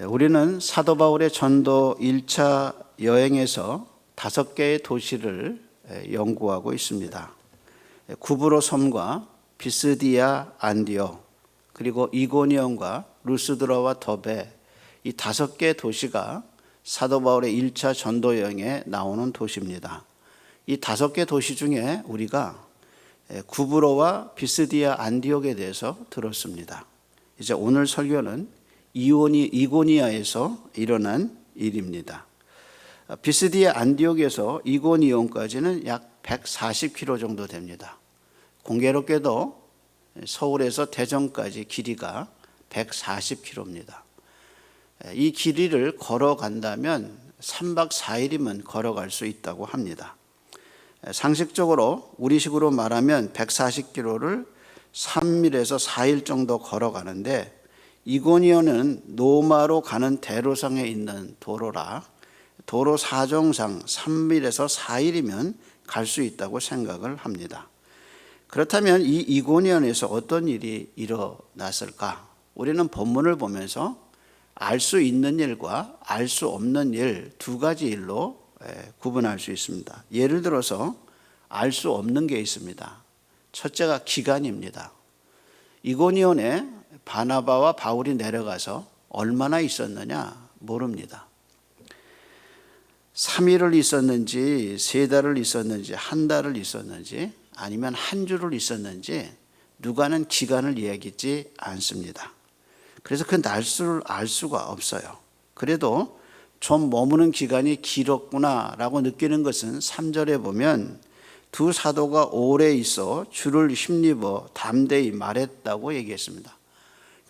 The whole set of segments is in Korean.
우리는 사도 바울의 전도 1차 여행에서 5개의 도시를 연구하고 있습니다. 구브로 섬과 비스디아 안디옥, 그리고 이고니온과 루스드라와 더베, 이 5개의 도시가 사도 바울의 1차 전도 여행에 나오는 도시입니다. 이 5개 도시 중에 우리가 구브로와 비스디아 안디옥에 대해서 들었습니다. 이제 오늘 설교는 이고니아에서 일어난 일입니다. 비스디아 안디옥에서 이고니온까지는 약 140km 정도 됩니다. 공교롭게도 서울에서 대전까지 길이가 140km입니다. 이 길이를 걸어간다면 3박 4일이면 걸어갈 수 있다고 합니다. 상식적으로 우리식으로 말하면 140km를 3일에서 4일 정도 걸어가는데, 이고니온은 노마로 가는 대로상에 있는 도로라 도로 사정상 3일에서 4일이면 갈 수 있다고 생각을 합니다. 그렇다면 이 이고니온에서 어떤 일이 일어났을까? 우리는 본문을 보면서 알 수 있는 일과 알 수 없는 일, 2가지 일로 구분할 수 있습니다. 예를 들어서 알 수 없는 게 있습니다. 첫째가 기간입니다. 이고니온에 바나바와 바울이 내려가서 얼마나 있었느냐 모릅니다. 3일을 있었는지 3달을 있었는지 1달을 있었는지 아니면 한 주를 있었는지 누가는 기간을 이야기하지 않습니다. 그래서 그 날수를 알 수가 없어요. 그래도 좀 머무는 기간이 길었구나라고 느끼는 것은 3절에 보면 두 사도가 오래 있어 주를 힘입어 담대히 말했다고 얘기했습니다.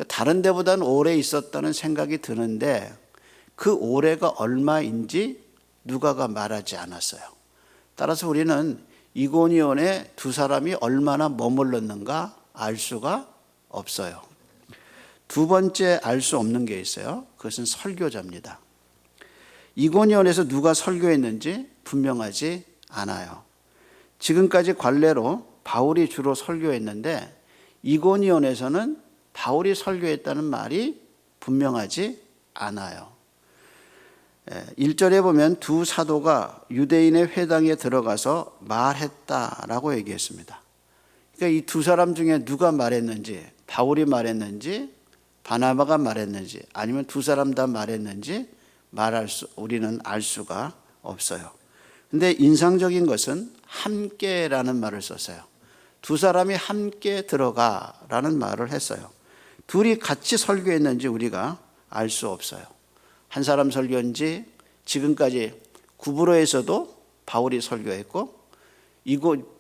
다른 데보다는 오래 있었다는 생각이 드는데 그 오래가 얼마인지 누가가 말하지 않았어요. 따라서 우리는 이고니온에 두 사람이 얼마나 머물렀는가 알 수가 없어요. 두 번째 알 수 없는 게 있어요. 그것은 설교자입니다. 이고니온에서 누가 설교했는지 분명하지 않아요. 지금까지 관례로 바울이 주로 설교했는데 이고니온에서는 바울이 설교했다는 말이 분명하지 않아요. 1절에 보면 두 사도가 유대인의 회당에 들어가서 말했다라고 얘기했습니다. 그러니까 이 두 사람 중에 누가 말했는지, 바울이 말했는지, 바나바가 말했는지, 아니면 두 사람 다 말했는지 우리는 알 수가 없어요. 근데 인상적인 것은 함께라는 말을 썼어요. 두 사람이 함께 들어가라는 말을 했어요. 둘이 같이 설교했는지 우리가 알 수 없어요. 한 사람 설교인지, 지금까지 구브로에서도 바울이 설교했고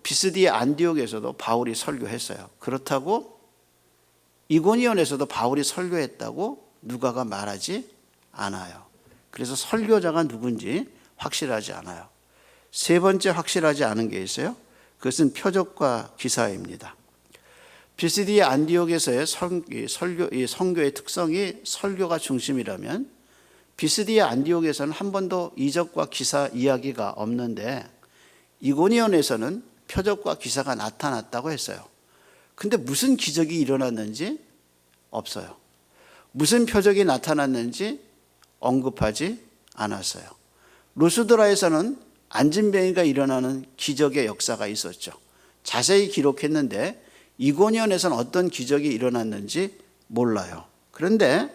비스디아 안디옥에서도 바울이 설교했어요. 그렇다고 이고니온에서도 바울이 설교했다고 누가가 말하지 않아요. 그래서 설교자가 누군지 확실하지 않아요. 세 번째 확실하지 않은 게 있어요. 그것은 표적과 기사입니다. 비스디아 안디옥에서의 선교의 특성이 설교가 중심이라면 비스디아 안디옥에서는 한 번도 이적과 기사 이야기가 없는데 이고니온에서는 표적과 기사가 나타났다고 했어요. 근데 무슨 기적이 일어났는지 없어요. 무슨 표적이 나타났는지 언급하지 않았어요. 루스드라에서는 안진뱅이가 일어나는 기적의 역사가 있었죠. 자세히 기록했는데 이고니온에서는 어떤 기적이 일어났는지 몰라요. 그런데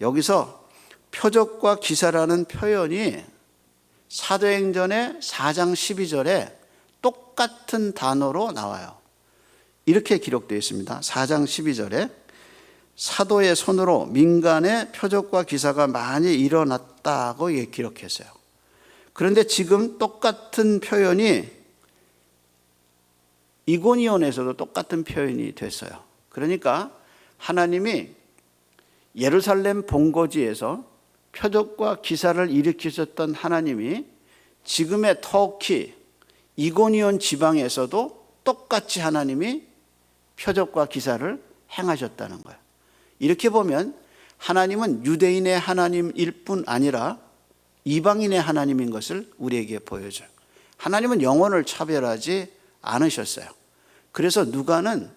여기서 표적과 기사라는 표현이 사도행전의 4장 12절에 똑같은 단어로 나와요. 이렇게 기록되어 있습니다. 4장 12절에 사도의 손으로 민간에 표적과 기사가 많이 일어났다고 기록했어요. 그런데 지금 똑같은 표현이 이고니온에서도 똑같은 표현이 됐어요. 그러니까 하나님이 예루살렘 본거지에서 표적과 기사를 일으키셨던 하나님이 지금의 터키, 이고니온 지방에서도 똑같이 하나님이 표적과 기사를 행하셨다는 거예요. 이렇게 보면 하나님은 유대인의 하나님일 뿐 아니라 이방인의 하나님인 것을 우리에게 보여줘요. 하나님은 영혼을 차별하지 않으셨어요. 그래서 누가는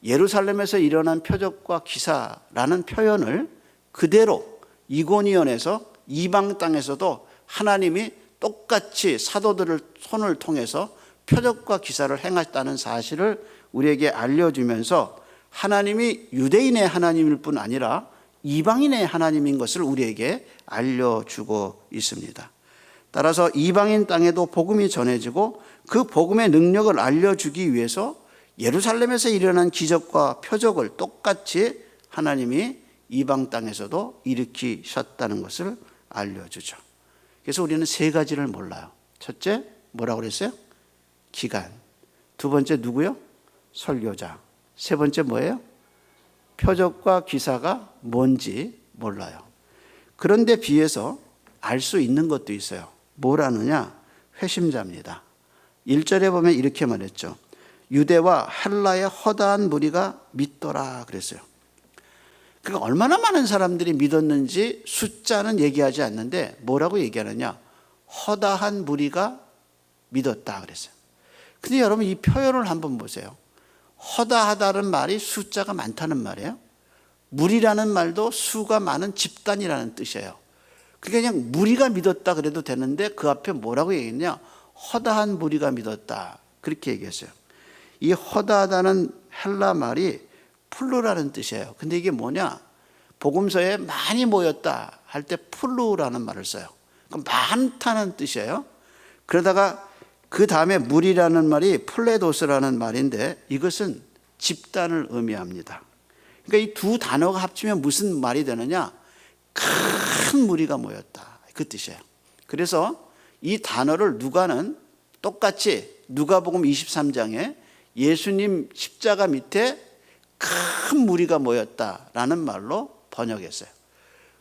예루살렘에서 일어난 표적과 기사라는 표현을 그대로 이고니온에서 이방 땅에서도 하나님이 똑같이 사도들을 손을 통해서 표적과 기사를 행했다는 사실을 우리에게 알려주면서 하나님이 유대인의 하나님일 뿐 아니라 이방인의 하나님인 것을 우리에게 알려주고 있습니다. 따라서 이방인 땅에도 복음이 전해지고 그 복음의 능력을 알려주기 위해서 예루살렘에서 일어난 기적과 표적을 똑같이 하나님이 이방 땅에서도 일으키셨다는 것을 알려주죠. 그래서 우리는 세 가지를 몰라요. 첫째, 뭐라고 그랬어요? 기간. 두 번째 누구요? 설교자. 세 번째 뭐예요? 표적과 기사가 뭔지 몰라요. 그런데 비해서 알 수 있는 것도 있어요. 뭐라느냐? 회심자입니다. 1절에 보면 이렇게 말했죠. 유대와 헬라의 허다한 무리가 믿더라 그랬어요. 그러니까 얼마나 많은 사람들이 믿었는지 숫자는 얘기하지 않는데 뭐라고 얘기하느냐? 허다한 무리가 믿었다 그랬어요. 근데 여러분 이 표현을 한번 보세요. 허다하다는 말이 숫자가 많다는 말이에요. 무리라는 말도 수가 많은 집단이라는 뜻이에요. 그러니까 그냥 무리가 믿었다 그래도 되는데 그 앞에 뭐라고 얘기했냐? 허다한 무리가 믿었다. 그렇게 얘기했어요. 이 허다하다는 헬라 말이 플루라는 뜻이에요. 근데 이게 뭐냐? 복음서에 많이 모였다 할 때 플루라는 말을 써요. 많다는 뜻이에요. 그러다가 그 다음에 무리라는 말이 플레도스라는 말인데 이것은 집단을 의미합니다. 그러니까 이 두 단어가 합치면 무슨 말이 되느냐? 큰 무리가 모였다. 그 뜻이에요. 그래서 이 단어를 누가는 똑같이 누가복음 23장에 예수님 십자가 밑에 큰 무리가 모였다라는 말로 번역했어요.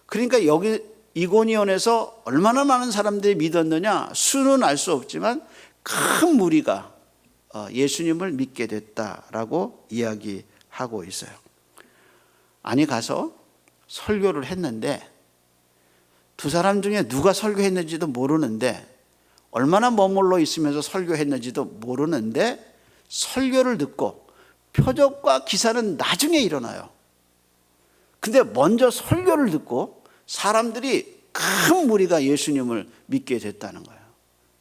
그러니까 여기 이고니온에서 얼마나 많은 사람들이 믿었느냐? 수는 알 수 없지만 큰 무리가 예수님을 믿게 됐다라고 이야기하고 있어요. 아니 가서 설교를 했는데 두 사람 중에 누가 설교했는지도 모르는데 얼마나 머물러 있으면서 설교했는지도 모르는데 설교를 듣고 표적과 기사는 나중에 일어나요. 근데 먼저 설교를 듣고 사람들이 큰 무리가 예수님을 믿게 됐다는 거예요.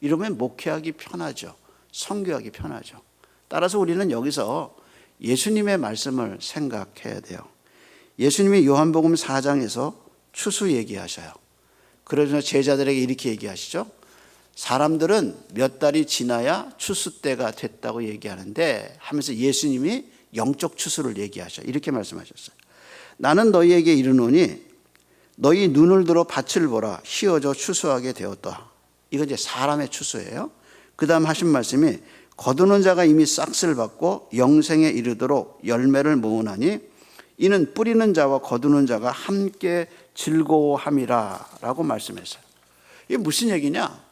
이러면 목회하기 편하죠. 선교하기 편하죠. 따라서 우리는 여기서 예수님의 말씀을 생각해야 돼요. 예수님이 요한복음 4장에서 추수 얘기하셔요. 그러면서 제자들에게 이렇게 얘기하시죠. 사람들은 몇 달이 지나야 추수 때가 됐다고 얘기하는데 하면서 예수님이 영적 추수를 얘기하셔요. 이렇게 말씀하셨어요. 나는 너희에게 이르노니 너희 눈을 들어 밭을 보라. 휘어져 추수하게 되었다. 이건 이제 사람의 추수예요. 그 다음 하신 말씀이 거두는 자가 이미 싹을 받고 영생에 이르도록 열매를 모으나니 이는 뿌리는 자와 거두는 자가 함께 즐거워함이라 라고 말씀했어요. 이게 무슨 얘기냐?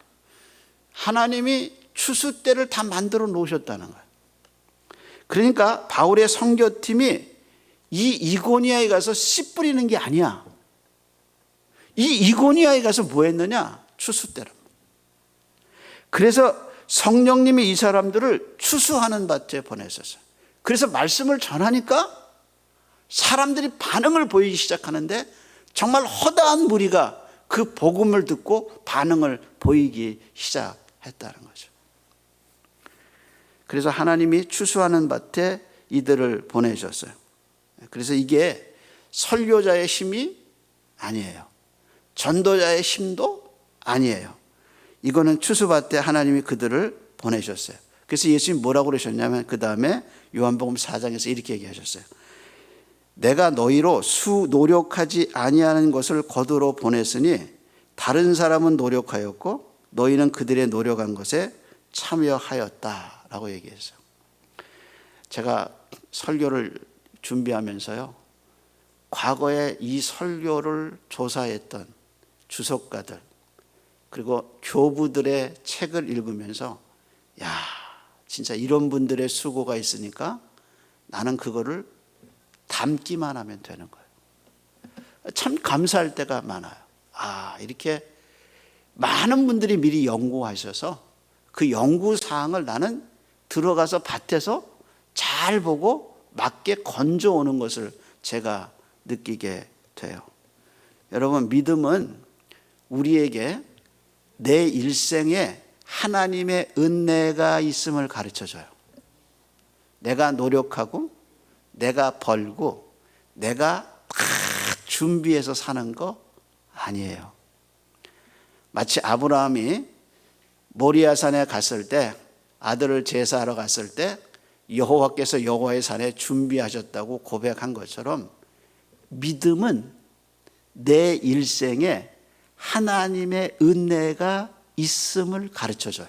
하나님이 추수 때를 다 만들어 놓으셨다는 거예요. 그러니까 바울의 선교팀이 이 이고니아에 가서 씨 뿌리는 게 아니야. 이 이고니아에 가서 뭐 했느냐? 추수 때랍니다. 그래서 성령님이 이 사람들을 추수하는 밭에 보내셨어요. 그래서 말씀을 전하니까 사람들이 반응을 보이기 시작하는데 정말 허다한 무리가 그 복음을 듣고 반응을 보이기 시작했다는 거죠. 그래서 하나님이 추수하는 밭에 이들을 보내셨어요. 그래서 이게 설교자의 힘이 아니에요. 전도자의 힘도 아니에요. 이거는 추수밭에 하나님이 그들을 보내셨어요. 그래서 예수님이 뭐라고 그러셨냐면 그 다음에 요한복음 4장에서 이렇게 얘기하셨어요. 내가 너희로 노력하지 아니하는 것을 거두러 보냈으니 다른 사람은 노력하였고 너희는 그들의 노력한 것에 참여하였다라고 얘기했어요. 제가 설교를 준비하면서요. 과거에 이 설교를 조사했던 주석가들 그리고 교부들의 책을 읽으면서 야, 진짜 이런 분들의 수고가 있으니까 나는 그거를 담기만 하면 되는 거예요. 참 감사할 때가 많아요. 아, 이렇게 많은 분들이 미리 연구하셔서 그 연구사항을 나는 들어가서 밭에서 잘 보고 맞게 건져오는 것을 제가 느끼게 돼요. 여러분, 믿음은 우리에게 내 일생에 하나님의 은혜가 있음을 가르쳐줘요. 내가 노력하고 내가 벌고 내가 다 준비해서 사는 거 아니에요. 마치 아브라함이 모리아산에 갔을 때, 아들을 제사하러 갔을 때 여호와께서 여호와의 산에 준비하셨다고 고백한 것처럼, 믿음은 내 일생에 하나님의 은혜가 있음을 가르쳐줘요.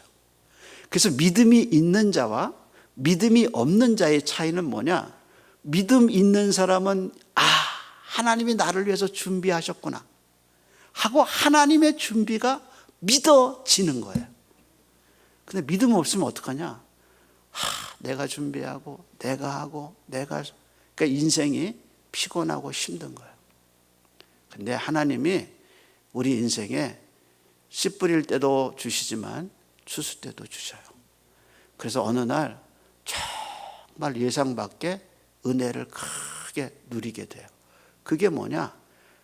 그래서 믿음이 있는 자와 믿음이 없는 자의 차이는 뭐냐? 믿음 있는 사람은 하나님이 나를 위해서 준비하셨구나 하고 하나님의 준비가 믿어지는 거예요. 근데 믿음 없으면 어떡하냐? 내가 준비하고 내가 하고 그러니까 인생이 피곤하고 힘든 거예요. 근데 하나님이 우리 인생에 씨 뿌릴 때도 주시지만 추수 때도 주셔요. 그래서 어느 날 정말 예상 밖의 은혜를 크게 누리게 돼요. 그게 뭐냐?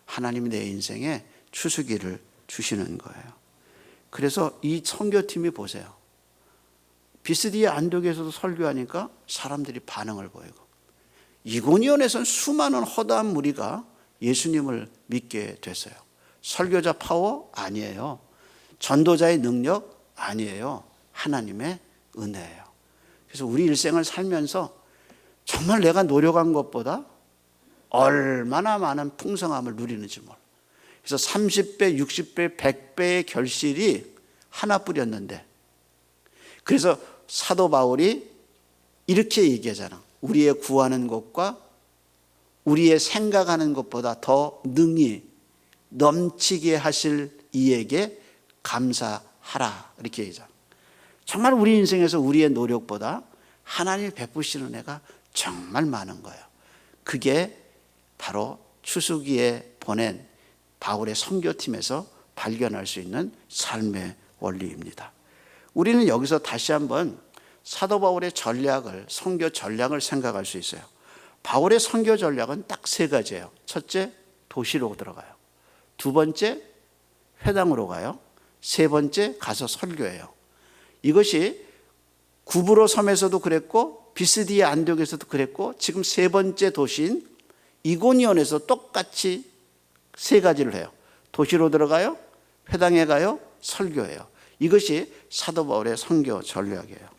하나님이 내 인생에 추수기를 주시는 거예요. 그래서 이 선교팀이 보세요. 비스디아 안독에서도 설교하니까 사람들이 반응을 보이고, 이고니온에서는 수많은 허다한 무리가 예수님을 믿게 됐어요. 설교자 파워 아니에요. 전도자의 능력 아니에요. 하나님의 은혜예요. 그래서 우리 일생을 살면서 정말 내가 노력한 것보다 얼마나 많은 풍성함을 누리는지 몰라. 그래서 30배, 60배, 100배의 결실이 하나뿐이었는데, 그래서 사도 바울이 이렇게 얘기하잖아. 우리의 구하는 것과 우리의 생각하는 것보다 더 능히 넘치게 하실 이에게 감사하라, 이렇게 얘기하잖아. 정말 우리 인생에서 우리의 노력보다 하나님이 베푸시는 은혜가 정말 많은 거예요. 그게 바로 추수기에 보낸 바울의 선교팀에서 발견할 수 있는 삶의 원리입니다. 우리는 여기서 다시 한번 사도 바울의 전략을, 선교 전략을 생각할 수 있어요. 바울의 선교 전략은 딱 3가지예요. 첫째, 도시로 들어가요. 2번째, 회당으로 가요. 3번째, 가서 설교해요. 이것이 구브로 섬에서도 그랬고 비스디아 안독에서도 그랬고, 지금 3번째 도시인 이고니온에서 똑같이 3가지를 해요. 도시로 들어가요, 회당에 가요, 설교해요. 이것이 사도 바울의 선교 전략이에요.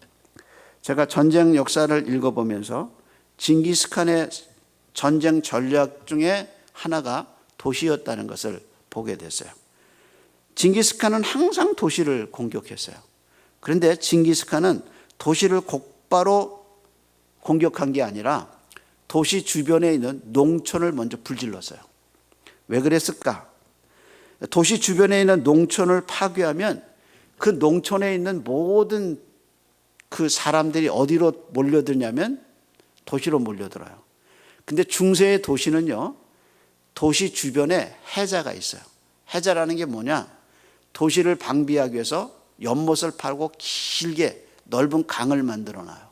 제가 전쟁 역사를 읽어보면서 징기스칸의 전쟁 전략 중에 하나가 도시였다는 것을 보게 됐어요. 징기스칸은 항상 도시를 공격했어요. 그런데 징기스칸은 도시를 곧바로 공격한 게 아니라 도시 주변에 있는 농촌을 먼저 불질렀어요. 왜 그랬을까? 도시 주변에 있는 농촌을 파괴하면 그 농촌에 있는 모든 그 사람들이 어디로 몰려드냐면 도시로 몰려들어요. 근데 중세의 도시는요, 도시 주변에 해자가 있어요. 해자라는 게 뭐냐? 도시를 방비하기 위해서 연못을 파고 길게 넓은 강을 만들어 놔요.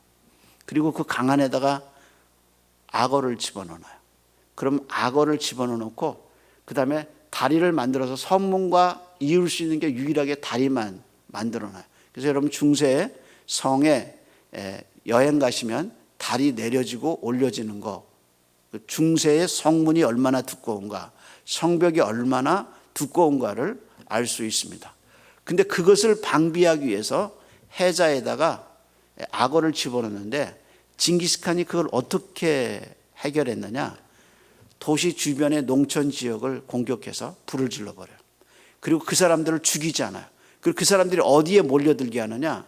그리고 그 강 안에다가 악어를 집어넣어요. 그럼 악어를 집어넣고 그 다음에 다리를 만들어서 성문과 이을 수 있는 게 유일하게 다리만 만들어 놔요. 그래서 여러분 중세에 성에 여행 가시면 다리 내려지고 올려지는 거, 중세의 성문이 얼마나 두꺼운가, 성벽이 얼마나 두꺼운가를 알 수 있습니다. 근데 그것을 방비하기 위해서 해자에다가 악어를 집어넣는데 징기스칸이 그걸 어떻게 해결했느냐? 도시 주변의 농촌 지역을 공격해서 불을 질러버려요. 그리고 그 사람들을 죽이지 않아요. 그리고 그 사람들이 어디에 몰려들게 하느냐?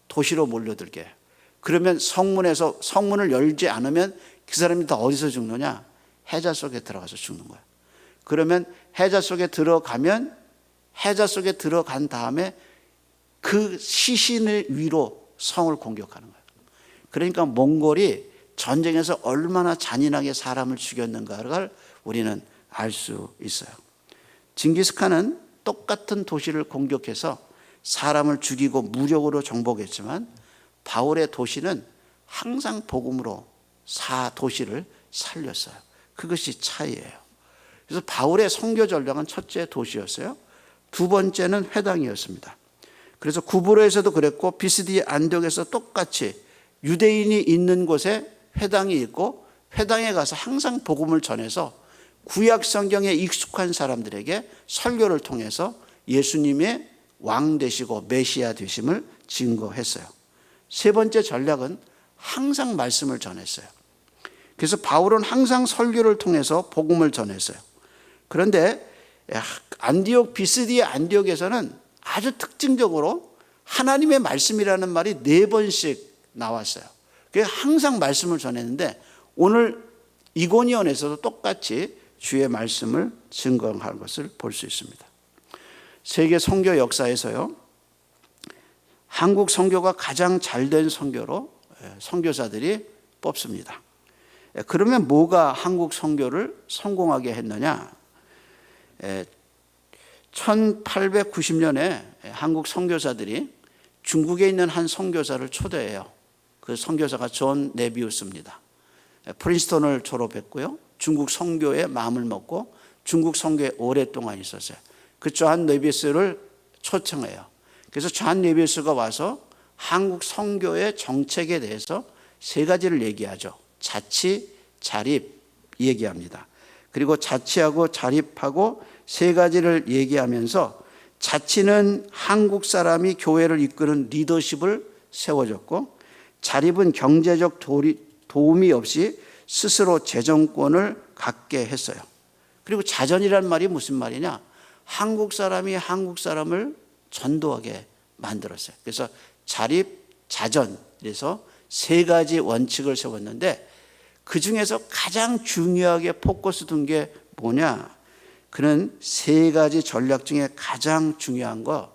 도시로 몰려들게 해요. 그러면 성문을 열지 않으면 그 사람이 다 어디서 죽느냐? 해자 속에 들어가서 죽는 거예요. 그러면 해자 속에 들어가면 해자 속에 들어간 다음에 그 시신을 위로 성을 공격하는 거예요. 그러니까 몽골이 전쟁에서 얼마나 잔인하게 사람을 죽였는가를 우리는 알 수 있어요. 징기스칸은 똑같은 도시를 공격해서 사람을 죽이고 무력으로 정복했지만 바울의 도시는 항상 복음으로 도시를 살렸어요. 그것이 차이예요. 그래서 바울의 선교 전략은 첫째 도시였어요. 두 번째는 회당이었습니다. 그래서 구브로에서도 그랬고 비스디 안디옥에서 똑같이 유대인이 있는 곳에 회당이 있고 회당에 가서 항상 복음을 전해서 구약 성경에 익숙한 사람들에게 설교를 통해서 예수님의 왕 되시고 메시아 되심을 증거했어요. 세 번째 전략은 항상 말씀을 전했어요. 그래서 바울은 항상 설교를 통해서 복음을 전했어요. 그런데 안디옥 비스디 안디옥에서는 아주 특징적으로 하나님의 말씀이라는 말이 4번씩 나왔어요. 그래서 항상 말씀을 전했는데 오늘 이고니온에서도 똑같이 주의 말씀을 증거한 것을 볼 수 있습니다. 세계 선교 역사에서요, 한국 선교가 가장 잘된 선교로 선교사들이 뽑습니다. 그러면 뭐가 한국 선교를 성공하게 했느냐? 1890년에 한국 선교사들이 중국에 있는 한 선교사를 초대해요. 그 선교사가 존 네비우스입니다. 프린스턴을 졸업했고요. 중국 선교에 마음을 먹고 중국 선교에 오랫동안 있었어요. 그 존 네비우스를 초청해요. 그래서 존 네비우스가 와서 한국 선교의 정책에 대해서 3가지를 얘기하죠. 자치, 자립 얘기합니다. 그리고 자치하고 자립하고 3가지를 얘기하면서 자치는 한국 사람이 교회를 이끄는 리더십을 세워줬고, 자립은 경제적 도움이 없이 스스로 재정권을 갖게 했어요. 그리고 자전이란 말이 무슨 말이냐? 한국 사람이 한국 사람을 전도하게 만들었어요. 그래서 자립, 자전, 그래서 3가지 원칙을 세웠는데 그 중에서 가장 중요하게 포커스 둔 게 뭐냐? 그는 3가지 전략 중에 가장 중요한 거,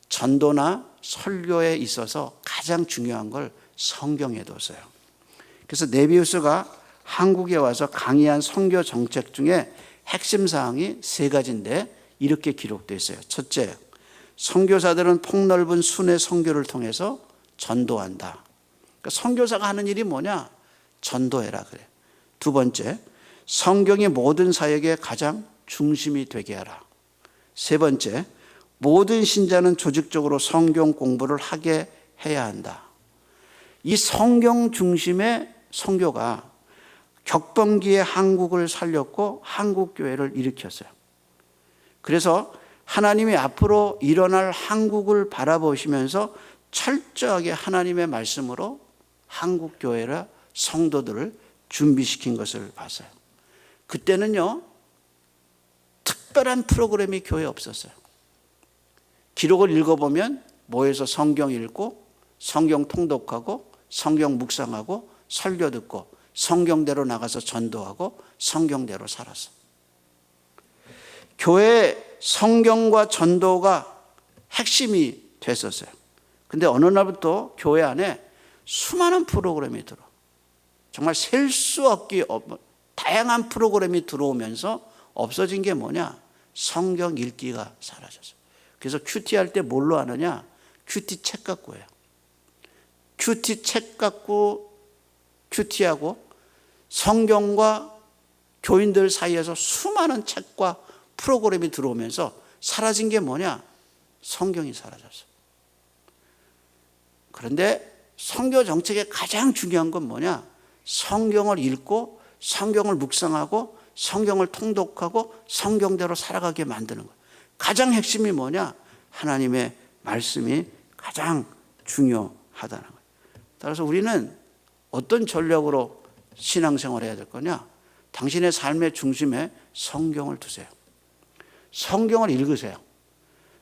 전도나 설교에 있어서 가장 중요한 걸 성경에 뒀어요. 그래서 네비우스가 한국에 와서 강의한 선교 정책 중에 핵심 사항이 3가지인데 이렇게 기록되어 있어요. 첫째, 선교사들은 폭넓은 순회 선교를 통해서 전도한다. 그러니까 선교사가 하는 일이 뭐냐? 전도해라 그래. 두 번째, 성경이 모든 사역의 가장 중심이 되게 하라. 세 번째, 모든 신자는 조직적으로 성경 공부를 하게 해야 한다. 이 성경 중심의 선교가 격번기에 한국을 살렸고 한국 교회를 일으켰어요. 그래서 하나님이 앞으로 일어날 한국을 바라보시면서 철저하게 하나님의 말씀으로 한국 교회라 성도들을 준비시킨 것을 봤어요. 그때는요, 특별한 프로그램이 교회에 없었어요. 기록을 읽어보면 모여서 성경 읽고 성경 통독하고 성경 묵상하고 설교 듣고 성경대로 나가서 전도하고 성경대로 살았어요. 교회 성경과 전도가 핵심이 됐었어요. 근데 어느 날부터 교회 안에 수많은 프로그램이 들어. 정말 셀 수 없기 다양한 프로그램이 들어오면서 없어진 게 뭐냐? 성경 읽기가 사라졌어요. 그래서 큐티 할 때 뭘로 하느냐? 큐티 책 갖고 해요. 큐티 책 갖고 큐티하고 성경과 교인들 사이에서 수많은 책과 프로그램이 들어오면서 사라진 게 뭐냐? 성경이 사라졌어요. 그런데 선교 정책의 가장 중요한 건 뭐냐? 성경을 읽고 성경을 묵상하고 성경을 통독하고 성경대로 살아가게 만드는 거예요. 가장 핵심이 뭐냐? 하나님의 말씀이 가장 중요하다는 거예요. 따라서 우리는 어떤 전략으로 신앙생활을 해야 될 거냐? 당신의 삶의 중심에 성경을 두세요. 성경을 읽으세요.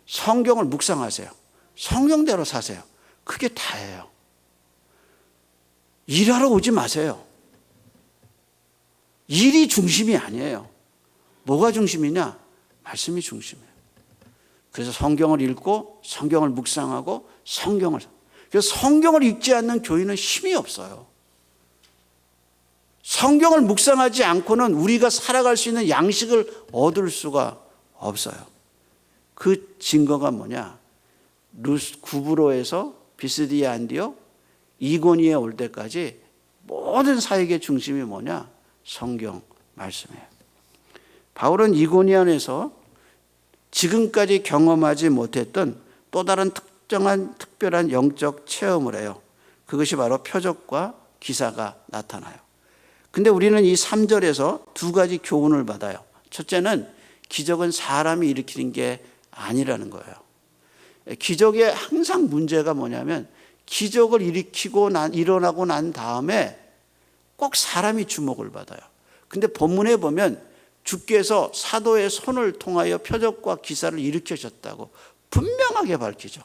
성경을 묵상하세요. 성경대로 사세요. 그게 다예요. 일하러 오지 마세요. 일이 중심이 아니에요. 뭐가 중심이냐? 말씀이 중심이에요. 그래서 성경을 읽고 성경을 묵상하고 그래서 성경을 읽지 않는 교인은 힘이 없어요. 성경을 묵상하지 않고는 우리가 살아갈 수 있는 양식을 얻을 수가 없어요. 그 증거가 뭐냐? 구브로에서 비스디아 안디옥, 이고니에 올 때까지 모든 사역의 중심이 뭐냐? 성경 말씀이에요. 바울은 이고니온에서 지금까지 경험하지 못했던 또 다른 특별한 영적 체험을 해요. 그것이 바로 표적과 기사가 나타나요. 근데 우리는 이 3절에서 두 가지 교훈을 받아요. 첫째는 기적은 사람이 일으키는 게 아니라는 거예요. 기적의 항상 문제가 뭐냐면 기적을 일어나고 난 다음에 꼭 사람이 주목을 받아요. 근데 본문에 보면 주께서 사도의 손을 통하여 표적과 기사를 일으키셨다고 분명하게 밝히죠.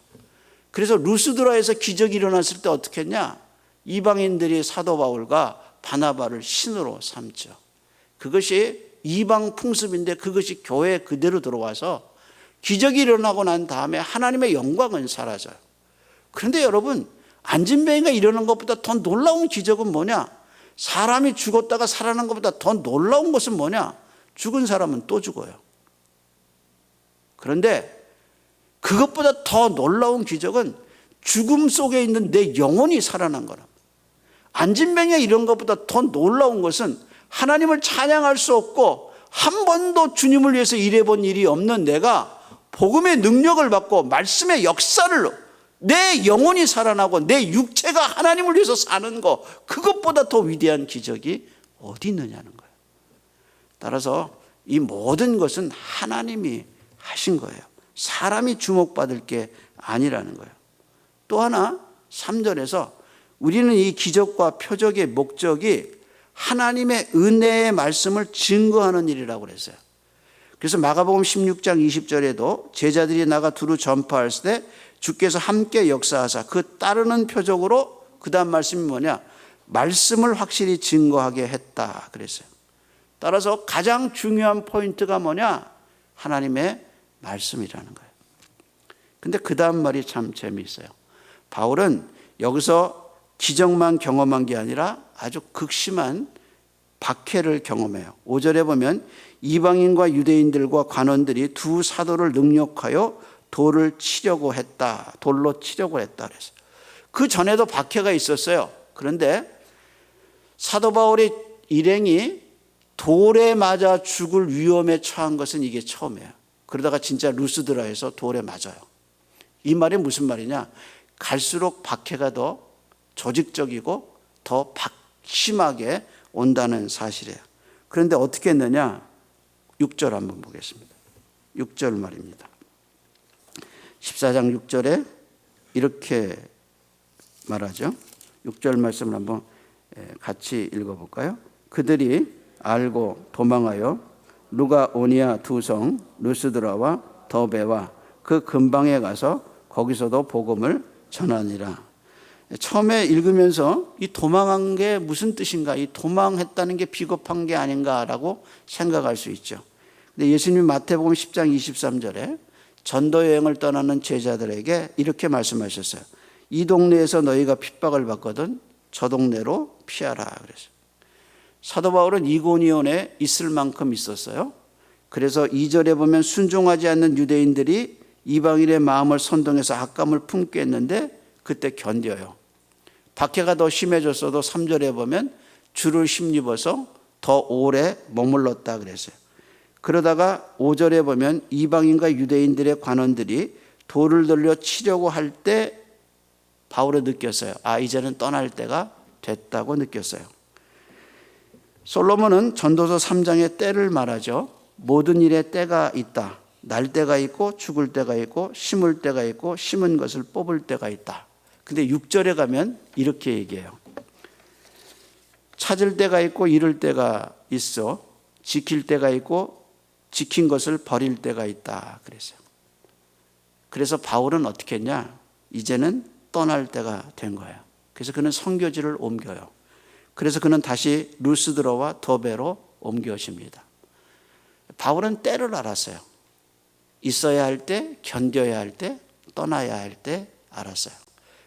그래서 루스드라에서 기적이 일어났을 때 어떻게 했냐? 이방인들이 사도 바울과 바나바를 신으로 삼죠. 그것이 이방 풍습인데 그것이 교회에 그대로 들어와서 기적이 일어나고 난 다음에 하나님의 영광은 사라져요. 그런데 여러분, 안진뱅이가 일어난 것보다 더 놀라운 기적은 뭐냐? 사람이 죽었다가 살아난 것보다 더 놀라운 것은 뭐냐? 죽은 사람은 또 죽어요. 그런데 그것보다 더 놀라운 기적은 죽음 속에 있는 내 영혼이 살아난 거랍니다. 안진뱅이가 이런 것보다 더 놀라운 것은 하나님을 찬양할 수 없고 한 번도 주님을 위해서 일해본 일이 없는 내가 복음의 능력을 받고 말씀의 역사를 내 영혼이 살아나고 내 육체가 하나님을 위해서 사는 거, 그것보다 더 위대한 기적이 어디 있느냐는 거예요. 따라서 이 모든 것은 하나님이 하신 거예요. 사람이 주목받을 게 아니라는 거예요. 또 하나 3절에서 우리는 이 기적과 표적의 목적이 하나님의 은혜의 말씀을 증거하는 일이라고 그랬어요. 그래서 마가복음 16장 20절에도 제자들이 나가 두루 전파할 때 주께서 함께 역사하사 그 따르는 표적으로, 그 다음 말씀이 뭐냐? 말씀을 확실히 증거하게 했다 그랬어요. 따라서 가장 중요한 포인트가 뭐냐? 하나님의 말씀이라는 거예요. 근데 그 다음 말이 참 재미있어요. 바울은 여기서 기적만 경험한 게 아니라 아주 극심한 박해를 경험해요. 5절에 보면 이방인과 유대인들과 관원들이 두 사도를 능욕하여 돌로 치려고 했다 그랬어요. 그 전에도 박해가 있었어요. 그런데 사도 바울의 일행이 돌에 맞아 죽을 위험에 처한 것은 이게 처음이에요. 그러다가 진짜 루스드라에서 돌에 맞아요. 이 말이 무슨 말이냐? 갈수록 박해가 더 조직적이고 더 심하게 온다는 사실이에요. 그런데 어떻게 했느냐? 6절 한번 보겠습니다. 6절 말입니다. 14장 6절에 이렇게 말하죠. 6절 말씀을 한번 같이 읽어볼까요? 그들이 알고 도망하여 루가오니아 두 성 루스드라와 더베와 그 근방에 가서 거기서도 복음을 전하니라. 처음에 읽으면서 이 도망한 게 무슨 뜻인가? 이 도망했다는 게 비겁한 게 아닌가라고 생각할 수 있죠. 근데 예수님이 마태복음 10장 23절에 전도 여행을 떠나는 제자들에게 이렇게 말씀하셨어요. 이 동네에서 너희가 핍박을 받거든 저 동네로 피하라 그랬어요. 사도 바울은 이고니온에 있을 만큼 있었어요. 그래서 2절에 보면 순종하지 않는 유대인들이 이방인의 마음을 선동해서 악감을 품게 했는데 그때 견뎌요. 박해가 더 심해졌어도 3절에 보면 줄을 힘입어서 더 오래 머물렀다 그랬어요. 그러다가 5절에 보면 이방인과 유대인들의 관원들이 돌을 들려 치려고 할 때 바울은 느꼈어요. 이제는 떠날 때가 됐다고 느꼈어요. 솔로몬은 전도서 3장의 때를 말하죠. 모든 일에 때가 있다. 날 때가 있고 죽을 때가 있고 심을 때가 있고 심은 것을 뽑을 때가 있다. 근데 6절에 가면 이렇게 얘기해요. 찾을 때가 있고 잃을 때가 있어. 지킬 때가 있고 지킨 것을 버릴 때가 있다 그랬어요. 그래서 바울은 어떻게 했냐? 이제는 떠날 때가 된 거예요. 그래서 그는 선교지를 옮겨요. 그래서 그는 다시 루스드라와 더베로 옮겨집니다. 바울은 때를 알았어요. 있어야 할 때, 견뎌야 할 때, 떠나야 할 때 알았어요.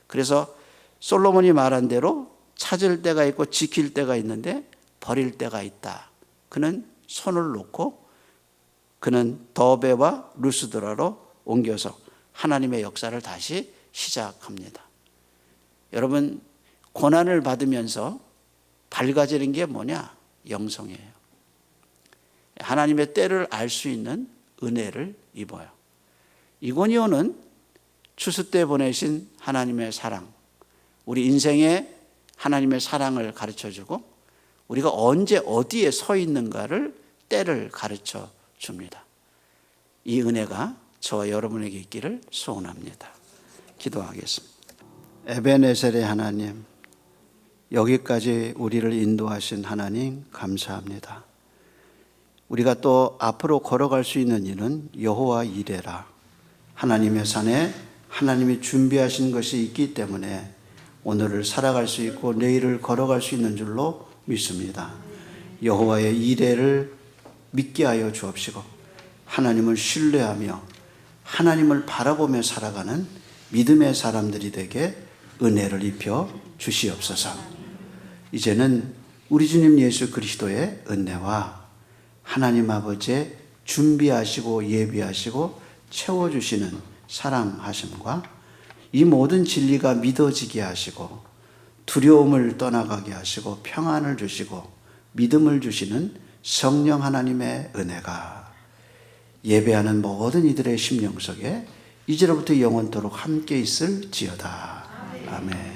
그래서 솔로몬이 말한 대로 찾을 때가 있고 지킬 때가 있는데 버릴 때가 있다. 그는 손을 놓고 그는 더베와 루스드라로 옮겨서 하나님의 역사를 다시 시작합니다. 여러분, 고난을 받으면서 밝아지는 게 뭐냐? 영성이에요. 하나님의 때를 알 수 있는 은혜를 입어요. 이고니오는 추수 때 보내신 하나님의 사랑, 우리 인생에 하나님의 사랑을 가르쳐주고 우리가 언제 어디에 서 있는가를 때를 가르쳐 줍니다. 이 은혜가 저와 여러분에게 있기를 소원합니다. 기도하겠습니다. 에베네셀의 하나님, 여기까지 우리를 인도하신 하나님 감사합니다. 우리가 또 앞으로 걸어갈 수 있는 일은 여호와 이레라, 하나님의 산에 하나님이 준비하신 것이 있기 때문에 오늘을 살아갈 수 있고 내일을 걸어갈 수 있는 줄로 믿습니다. 여호와의 이레를 믿게 하여 주옵시고 하나님을 신뢰하며 하나님을 바라보며 살아가는 믿음의 사람들이 되게 은혜를 입혀 주시옵소서. 이제는 우리 주님 예수 그리스도의 은혜와 하나님 아버지의 준비하시고 예비하시고 채워주시는 사랑하심과 이 모든 진리가 믿어지게 하시고 두려움을 떠나가게 하시고 평안을 주시고 믿음을 주시는 성령 하나님의 은혜가 예배하는 모든 이들의 심령 속에 이제로부터 영원토록 함께 있을지어다. 아멘.